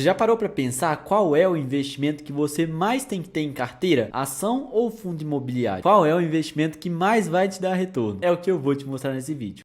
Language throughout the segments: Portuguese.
Você já parou para pensar qual é o investimento que você mais tem que ter em carteira? Ação ou fundo imobiliário? Qual é o investimento que mais vai te dar retorno? É o que eu vou te mostrar nesse vídeo.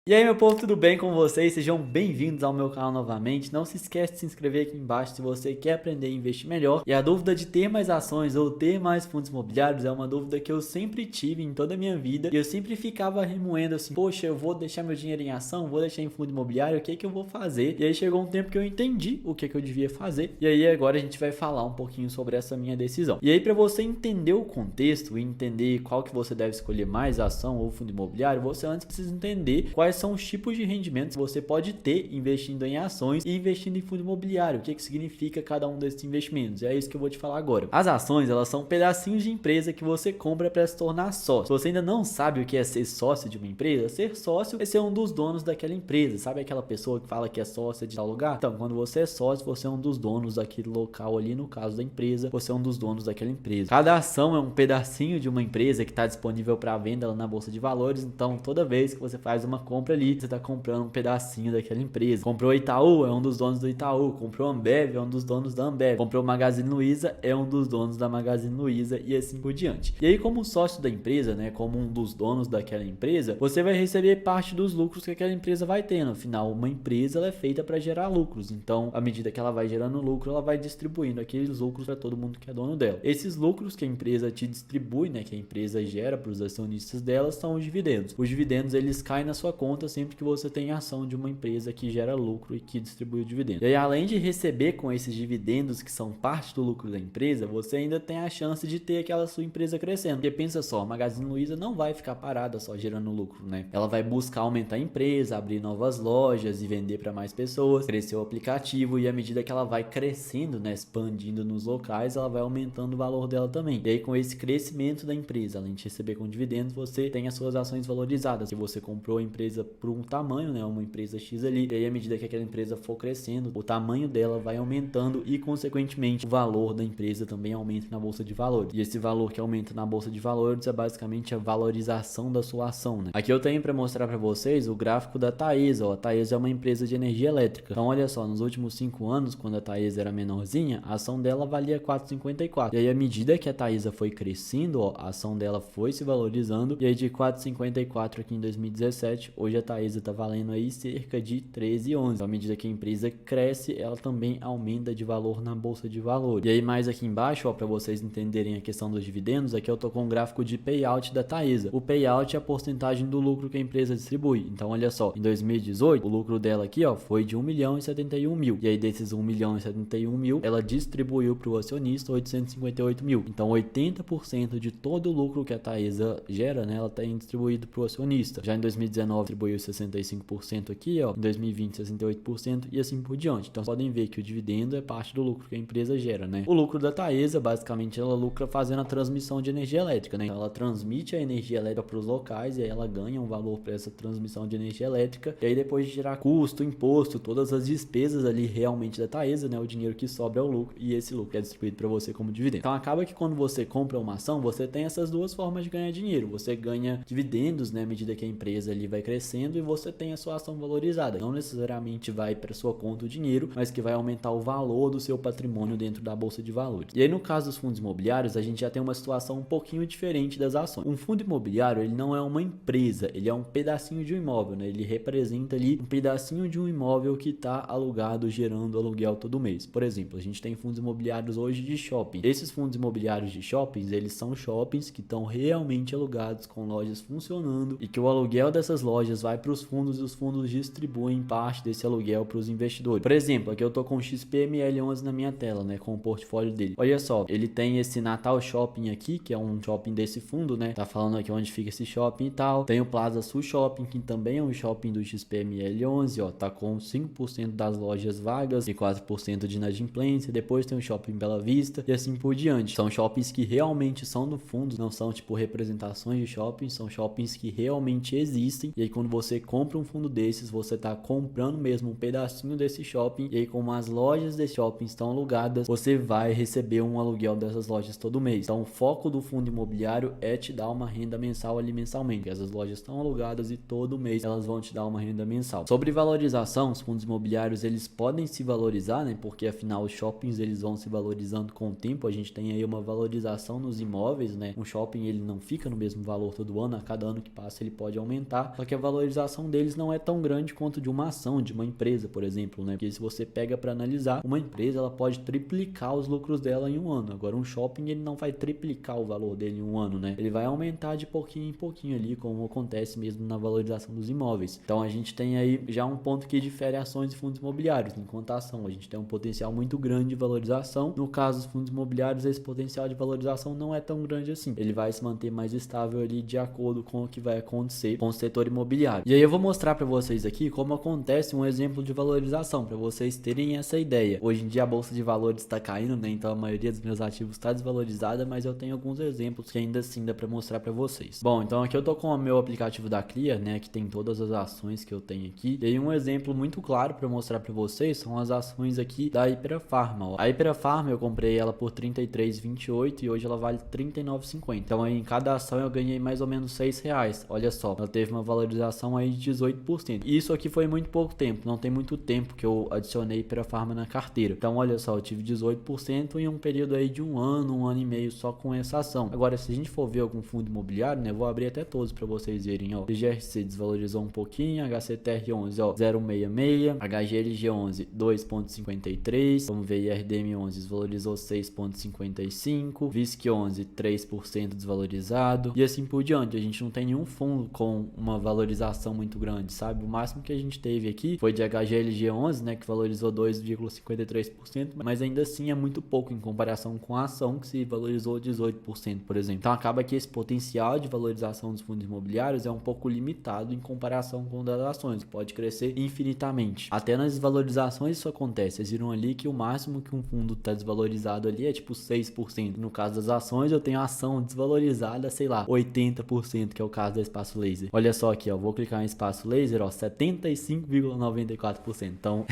E aí, meu povo, tudo bem com vocês? Sejam bem-vindos ao meu canal novamente. Não se esquece de se inscrever aqui embaixo se você quer aprender a investir melhor. E a dúvida de ter mais ações ou ter mais fundos imobiliários é uma dúvida que eu sempre tive em toda a minha vida. E eu sempre ficava remoendo assim, poxa, eu vou deixar meu dinheiro em ação, vou deixar em fundo imobiliário, o que é que eu vou fazer? E aí chegou um tempo que eu entendi o que é que eu devia fazer. E aí agora a gente vai falar um pouquinho sobre essa minha decisão. E aí, para você entender o contexto e entender qual que você deve escolher mais, ação ou fundo imobiliário, você antes precisa entender quais são os tipos de rendimentos que você pode ter investindo em ações e investindo em fundo imobiliário. O que significa cada um desses investimentos? É isso que eu vou te falar agora. As ações, elas são pedacinhos de empresa que você compra para se tornar sócio. Se você ainda não sabe o que é ser sócio de uma empresa, ser sócio é ser um dos donos daquela empresa. Sabe aquela pessoa que fala que é sócia de tal lugar? Então, quando você é sócio, você é um dos donos daquele local ali, no caso da empresa, você é um dos donos daquela empresa. Cada ação é um pedacinho de uma empresa que está disponível para venda lá na bolsa de valores. Então, toda vez que você faz uma compra ali, você está comprando um pedacinho daquela empresa. Comprou Itaú, é um dos donos do Itaú. Comprou Ambev, é um dos donos da Ambev. Comprou Magazine Luiza, é um dos donos da Magazine Luiza, e assim por diante. E aí, como sócio da empresa, né, como um dos donos daquela empresa, você vai receber parte dos lucros que aquela empresa vai ter. No final, uma empresa ela é feita para gerar lucros. Então, à medida que ela vai gerando lucro, ela vai distribuindo aqueles lucros para todo mundo que é dono dela. Esses lucros que a empresa te distribui, né, que a empresa gera para os acionistas dela, são os dividendos. Os dividendos, eles caem na sua conta sempre que você tem ação de uma empresa que gera lucro e que distribui o dividendo. E aí, além de receber com esses dividendos que são parte do lucro da empresa, você ainda tem a chance de ter aquela sua empresa crescendo. Porque pensa só, a Magazine Luiza não vai ficar parada só gerando lucro, né? Ela vai buscar aumentar a empresa, abrir novas lojas e vender para mais pessoas, crescer o aplicativo, e à medida que ela vai crescendo, né, expandindo nos locais, ela vai aumentando o valor dela também. E aí, com esse crescimento da empresa, além de receber com dividendos, você tem as suas ações valorizadas. Se você comprou a empresa por um tamanho, né, uma empresa X ali, e aí à medida que aquela empresa for crescendo, o tamanho dela vai aumentando e consequentemente o valor da empresa também aumenta na bolsa de valores. E esse valor que aumenta na bolsa de valores é basicamente a valorização da sua ação, né? Aqui eu tenho para mostrar para vocês o gráfico da Taesa. A Taesa é uma empresa de energia elétrica. Então olha só, nos últimos 5 anos, quando a Taesa era menorzinha, a ação dela valia 4,54. E aí à medida que a Taesa foi crescendo, ó, a ação dela foi se valorizando, e aí de 4,54 aqui em 2017, hoje a Taesa tá valendo aí cerca de 13,11. Então, à medida que a empresa cresce, ela também aumenta de valor na bolsa de valores. E aí mais aqui embaixo, ó, para vocês entenderem a questão dos dividendos, aqui eu tô com um gráfico de payout da Taesa. O payout é a porcentagem do lucro que a empresa distribui. Então olha só, em 2018, o lucro dela aqui, ó, foi de 1.071.000. E aí desses 1.071.000, ela distribuiu para o acionista 858.000. Então 80% de todo o lucro que a Taesa gera, né, ela tem distribuído para o acionista. Já em 2019 distribuiu 65% aqui, ó, em 2020 68% e assim por diante. Então, vocês podem ver que o dividendo é parte do lucro que a empresa gera, né? O lucro da Taesa, basicamente, ela lucra fazendo a transmissão de energia elétrica, né? Então, ela transmite a energia elétrica para os locais e aí ela ganha um valor para essa transmissão de energia elétrica. E aí, depois de gerar custo, imposto, todas as despesas ali realmente da Taesa, né? O dinheiro que sobra é o lucro, e esse lucro é distribuído para você como dividendo. Então, acaba que quando você compra uma ação, você tem essas duas formas de ganhar dinheiro. Você ganha dividendos, né? À medida que a empresa ali vai crescendo, e você tem a sua ação valorizada. Não necessariamente vai para sua conta o dinheiro, mas que vai aumentar o valor do seu patrimônio dentro da bolsa de valores. E aí, no caso dos fundos imobiliários, a gente já tem uma situação um pouquinho diferente das ações. Um fundo imobiliário, ele não é uma empresa, ele é um pedacinho de um imóvel, né? Ele representa ali um pedacinho de um imóvel que está alugado, gerando aluguel todo mês. Por exemplo, a gente tem fundos imobiliários hoje de shopping. Esses fundos imobiliários de shoppings, eles são shoppings que estão realmente alugados, com lojas funcionando, e que o aluguel dessas lojas vai para os fundos e os fundos distribuem parte desse aluguel para os investidores. Por exemplo, aqui eu tô com o XPML11 na minha tela, né, com o portfólio dele. Olha só, ele tem esse Natal Shopping aqui, que é um shopping desse fundo, né? Tá falando aqui onde fica esse shopping e tal. Tem o Plaza Sul Shopping, que também é um shopping do XPML11, ó, tá com 5% das lojas vagas e 4% de inadimplência. Depois tem o Shopping Bela Vista e assim por diante. São shoppings que realmente são no fundo, não são tipo representações de shoppings, são shoppings que realmente existem. E aí quando quando você compra um fundo desses, você está comprando mesmo um pedacinho desse shopping, e aí como as lojas desse shopping estão alugadas, você vai receber um aluguel dessas lojas todo mês. Então o foco do fundo imobiliário é te dar uma renda mensal ali mensalmente. Essas lojas estão alugadas e todo mês elas vão te dar uma renda mensal. Sobre valorização, os fundos imobiliários eles podem se valorizar, né? Porque afinal os shoppings eles vão se valorizando com o tempo. A gente tem aí uma valorização nos imóveis, né? Um shopping ele não fica no mesmo valor todo ano, a cada ano que passa ele pode aumentar, só que a valorização deles não é tão grande quanto de uma ação de uma empresa, por exemplo, né? Porque se você pega para analisar, uma empresa ela pode triplicar os lucros dela em um ano. Agora um shopping ele não vai triplicar o valor dele em um ano, né? Ele vai aumentar de pouquinho em pouquinho ali, como acontece mesmo na valorização dos imóveis. Então a gente tem aí já um ponto que difere ações e fundos imobiliários. Enquanto a ação a gente tem um potencial muito grande de valorização, no caso dos fundos imobiliários esse potencial de valorização não é tão grande assim. Ele vai se manter mais estável ali de acordo com o que vai acontecer com o setor imobiliário. E aí eu vou mostrar para vocês aqui como acontece um exemplo de valorização, para vocês terem essa ideia. Hoje em dia a bolsa de valores está caindo, né? Então a maioria dos meus ativos está desvalorizada, mas eu tenho alguns exemplos que ainda assim dá para mostrar para vocês. Bom, então aqui eu tô com o meu aplicativo da Clear, né? Que tem todas as ações que eu tenho aqui. E aí um exemplo muito claro para mostrar para vocês são as ações aqui da Hypera Pharma. Ó. A Hypera Pharma eu comprei ela por R$ 33,28 e hoje ela vale R$ 39,50. Então aí, em cada ação eu ganhei mais ou menos R$ 6. Olha só, ela teve uma valorização aí de 18%. E isso aqui foi muito pouco tempo, não tem muito tempo que eu adicionei Hypera Pharma na carteira. Então olha só, eu tive 18% em um período aí de um ano e meio só com essa ação. Agora se a gente for ver algum fundo imobiliário, né, eu vou abrir até todos para vocês verem, ó. GRC desvalorizou um pouquinho, HCTR11, ó, 0,66, HGLG11 2,53, vamos ver IRDM11 desvalorizou 6,55, VISC11 3% desvalorizado e assim por diante. A gente não tem nenhum fundo com uma valorização muito grande, sabe? O máximo que a gente teve aqui foi de HGLG11, né, que valorizou 2,53%, mas ainda assim é muito pouco em comparação com a ação que se valorizou 18%, por exemplo. Então acaba que esse potencial de valorização dos fundos imobiliários é um pouco limitado em comparação com das ações, pode crescer infinitamente. Até nas desvalorizações isso acontece. Vocês viram ali que o máximo que um fundo está desvalorizado ali é tipo 6%. No caso das ações eu tenho a ação desvalorizada, sei lá, 80%, que é o caso da Espaço Laser. Olha só aqui, ó, vou clicar em Espaço Laser, ó, 75,94%.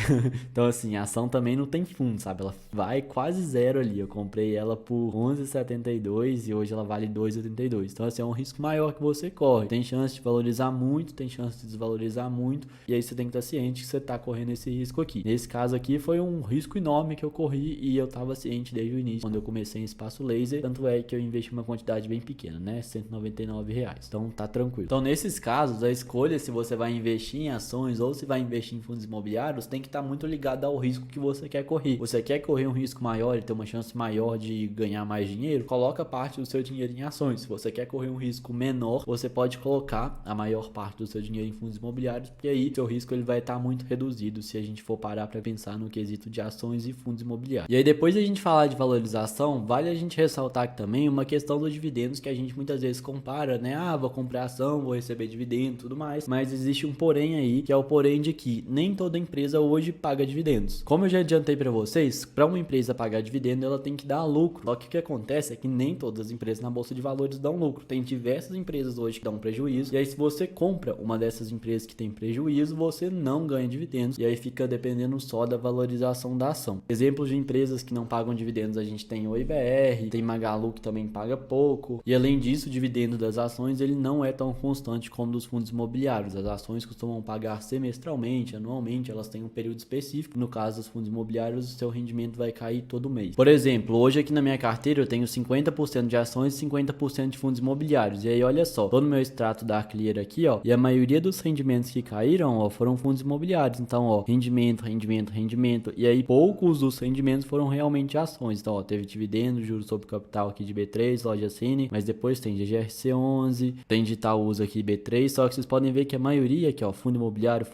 Então assim, a ação também não tem fundo, sabe? Ela vai quase zero ali. Eu comprei ela por 11,72 e hoje ela vale 2,82. Então assim, é um risco maior que você corre. Tem chance de valorizar muito, tem chance de desvalorizar muito, e aí você tem que estar ciente que você está correndo esse risco aqui. Nesse caso aqui foi um risco enorme que eu corri e eu estava ciente desde o início, quando eu comecei em Espaço Laser, tanto é que eu investi uma quantidade bem pequena, né? R$ 199. Então tá tranquilo. Então nesses casos, a escolha se você vai investir em ações ou se vai investir em fundos imobiliários tem que estar muito ligado ao risco que você quer correr. Você quer correr um risco maior e ter uma chance maior de ganhar mais dinheiro? Coloca parte do seu dinheiro em ações. Se você quer correr um risco menor, você pode colocar a maior parte do seu dinheiro em fundos imobiliários, porque aí seu risco ele vai estar muito reduzido se a gente for parar para pensar no quesito de ações e fundos imobiliários. E aí depois de a gente falar de valorização, vale a gente ressaltar aqui também uma questão dos dividendos que a gente muitas vezes compara, né? Ah, vou comprar ação, vou receber dividendo e tudo mais, mas existe um porém aí, que é o porém de que nem toda empresa hoje paga dividendos. Como eu já adiantei para vocês, para uma empresa pagar dividendo, ela tem que dar lucro. Só que o que acontece é que nem todas as empresas na bolsa de valores dão lucro. Tem diversas empresas hoje que dão prejuízo, e aí se você compra uma dessas empresas que tem prejuízo, você não ganha dividendos, e aí fica dependendo só da valorização da ação. Exemplos de empresas que não pagam dividendos, a gente tem o IBR, tem Magalu que também paga pouco, e além disso, o dividendo das ações ele não é tão constante como dos fundos imobiliários. As ações costumam pagar semestralmente, anualmente, elas têm um período específico. No caso dos fundos imobiliários, o seu rendimento vai cair todo mês. Por exemplo, hoje aqui na minha carteira eu tenho 50% de ações e 50% de fundos imobiliários. E aí, olha só, tô no meu extrato da Clear aqui, ó, e a maioria dos rendimentos que caíram, ó, foram fundos imobiliários. Então, ó, rendimento. E aí, poucos dos rendimentos foram realmente ações. Então, ó, teve dividendo, juros sobre capital aqui de B3, Loja Cine, mas depois tem GGRC11, tem de Itaúsa aqui B3, só que vocês podem ver que a maioria aqui, ó, fundo imobiliário,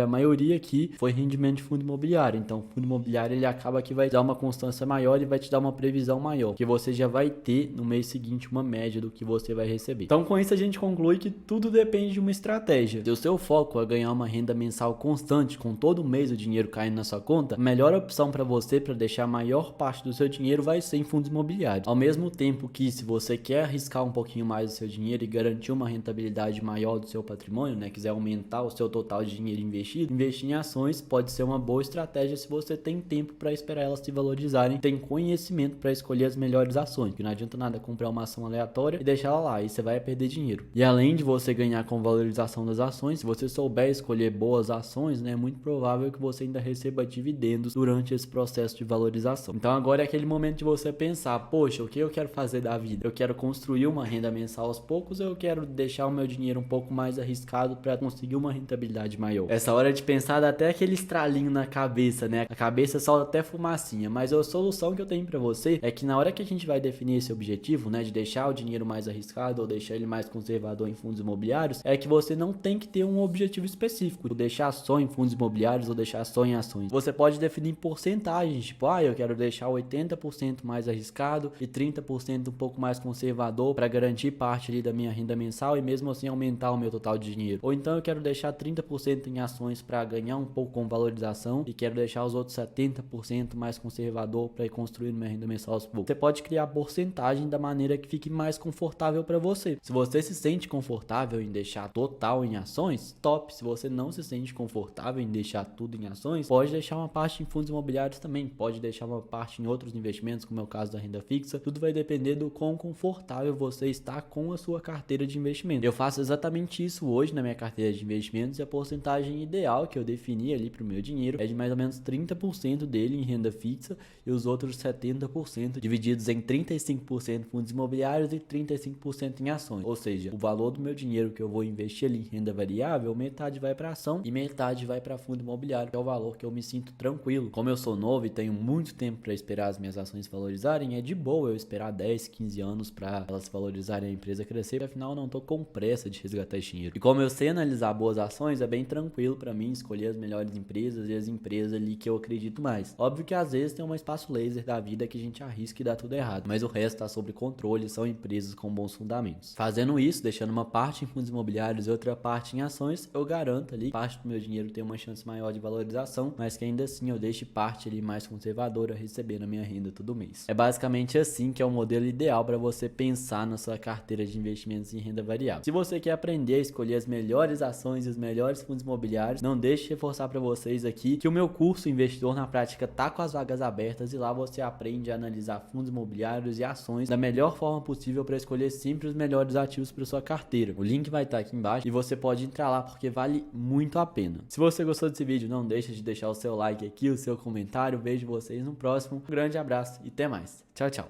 a maioria aqui foi rendimento de fundo imobiliário. Então, fundo imobiliário ele acaba que vai dar uma constância maior e vai te dar uma previsão maior, que você já vai ter no mês seguinte uma média do que você vai receber. Então, com isso a gente conclui que tudo depende de uma estratégia. Se o seu foco é ganhar uma renda mensal constante, com todo mês o dinheiro caindo na sua conta, a melhor opção para você, para deixar a maior parte do seu dinheiro, vai ser em fundos imobiliários. Ao mesmo tempo que, se você quer arriscar um pouquinho mais mais o seu dinheiro e garantir uma rentabilidade maior do seu patrimônio, né, quiser aumentar o seu total de dinheiro investido, investir em ações pode ser uma boa estratégia se você tem tempo para esperar elas se valorizarem, tem conhecimento para escolher as melhores ações, porque não adianta nada comprar uma ação aleatória e deixar ela lá, aí você vai perder dinheiro. E além de você ganhar com valorização das ações, se você souber escolher boas ações, né, é muito provável que você ainda receba dividendos durante esse processo de valorização. Então agora é aquele momento de você pensar, poxa, o que eu quero fazer da vida? Eu quero construir uma renda mensal aos poucos ou eu quero deixar o meu dinheiro um pouco mais arriscado para conseguir uma rentabilidade maior? Essa hora de pensar dá até aquele estralinho na cabeça, né? A cabeça solta até fumacinha, mas a solução que eu tenho para você é que na hora que a gente vai definir esse objetivo, né, de deixar o dinheiro mais arriscado ou deixar ele mais conservador em fundos imobiliários, é que você não tem que ter um objetivo específico, deixar só em fundos imobiliários ou deixar só em ações. Você pode definir porcentagens, tipo, eu quero deixar 80% mais arriscado e 30% um pouco mais conservador para garantir parte ali da minha renda mensal e mesmo assim aumentar o meu total de dinheiro. Ou então eu quero deixar 30% em ações para ganhar um pouco com valorização e quero deixar os outros 70% mais conservador para ir construindo minha renda mensal aos poucos. Você pode criar porcentagem da maneira que fique mais confortável para você. Se você se sente confortável em deixar total em ações, top. Se você não se sente confortável em deixar tudo em ações, pode deixar uma parte em fundos imobiliários também, pode deixar uma parte em outros investimentos, como é o caso da renda fixa. Tudo vai depender do quão confortável você está com a sua carteira de investimento. Eu faço exatamente isso hoje na minha carteira de investimentos e a porcentagem ideal que eu defini ali para o meu dinheiro é de mais ou menos 30% dele em renda fixa e os outros 70% divididos em 35% fundos imobiliários e 35% em ações. Ou seja, o valor do meu dinheiro que eu vou investir ali em renda variável, metade vai para ação e metade vai para fundo imobiliário, que é o valor que eu me sinto tranquilo. Como eu sou novo e tenho muito tempo para esperar as minhas ações valorizarem, é de boa eu esperar 10, 15 anos para elas valorizarem, a empresa crescer, afinal eu não tô com pressa de resgatar esse dinheiro. E como eu sei analisar boas ações, é bem tranquilo para mim escolher as melhores empresas e as empresas ali que eu acredito mais. Óbvio que às vezes tem um espaço laser da vida que a gente arrisca e dá tudo errado, mas o resto tá sob controle, são empresas com bons fundamentos. Fazendo isso, deixando uma parte em fundos imobiliários e outra parte em ações, eu garanto ali, parte do meu dinheiro tem uma chance maior de valorização, mas que ainda assim eu deixe parte ali mais conservadora recebendo a minha renda todo mês. É basicamente assim que é o modelo ideal para você pensar na sua carteira de investimentos em renda variável. Se você quer aprender a escolher as melhores ações e os melhores fundos imobiliários, não deixe de reforçar para vocês aqui que o meu curso Investidor na Prática tá com as vagas abertas e lá você aprende a analisar fundos imobiliários e ações da melhor forma possível para escolher sempre os melhores ativos para sua carteira. O link vai estar aqui embaixo e você pode entrar lá porque vale muito a pena. Se você gostou desse vídeo, não deixe de deixar o seu like aqui, o seu comentário. Vejo vocês no próximo. Um grande abraço e até mais. Tchau, tchau.